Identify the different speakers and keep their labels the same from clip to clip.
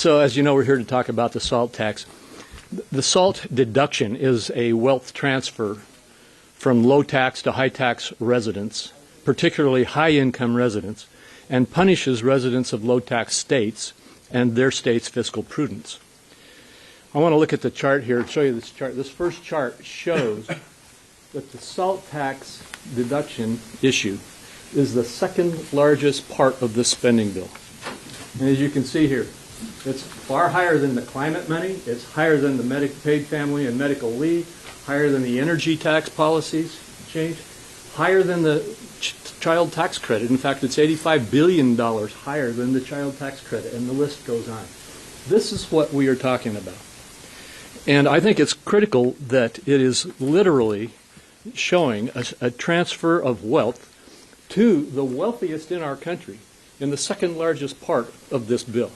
Speaker 1: So as you know, we're here to talk about the SALT tax. The SALT deduction is a wealth transfer from low tax to high tax residents, particularly high income residents, and punishes residents of low tax states and their state's fiscal prudence. I want to look at the chart here and show you this chart. This first chart shows that the SALT tax deduction issue is the second largest part of this spending bill. And as you can see here, it's far higher than the climate money, it's higher than the paid family and medical leave, higher than the energy tax policies change, higher than the child tax credit. In fact, it's $85 billion higher than the child tax credit, and the list goes on. This is what we are talking about. And I think it's critical that it is literally showing a transfer of wealth to the wealthiest in our country in the second largest part of this bill.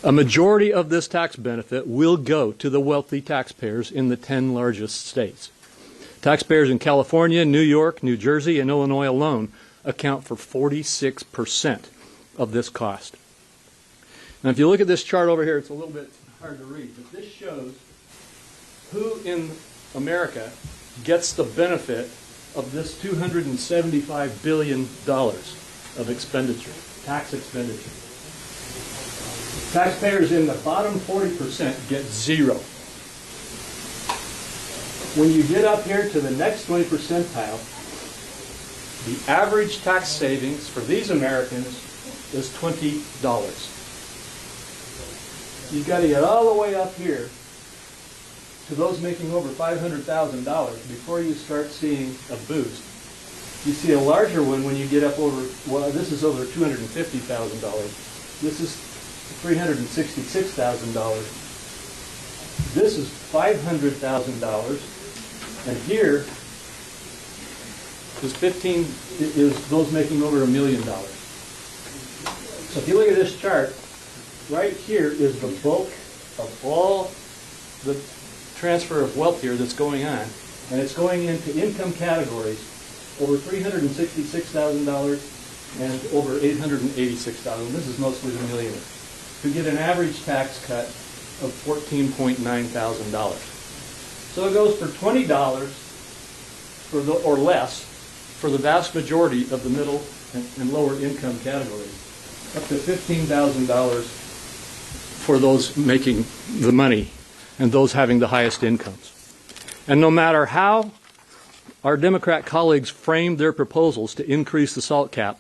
Speaker 1: A majority of this tax benefit will go to the wealthy taxpayers in the 10 largest states. Taxpayers in California, New York, New Jersey, and Illinois alone account for 46% of this cost. Now, if you look at this chart over here, it's a little bit hard to read, but this shows who in America gets the benefit of this $275 billion of expenditure, tax expenditure. Taxpayers in the bottom 40% get zero. When you get up here to the next 20 percentile, the average tax savings for these Americans is $20. You've got to get all the way up here to those making over $500,000 before you start seeing a boost. You see a larger one when you get up over, well, this is over $250,000. This is $366,000. This is $500,000. And here is those making over $1 million. So if you look at this chart, right here is the bulk of all the transfer of wealth here that's going on, and it's going into income categories over $366,000 and over $886,000. This is mostly the millionaires, who get an average tax cut of $14,900. So it goes for $20 or less for the vast majority of the middle and lower income categories, up to $15,000 for those making the money and those having the highest incomes. And no matter how our Democrat colleagues framed their proposals to increase the SALT cap,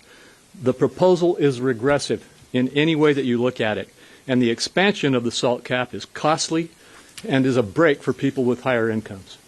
Speaker 1: the proposal is regressive in any way that you look at it. And the expansion of the SALT cap is costly and is a break for people with higher incomes.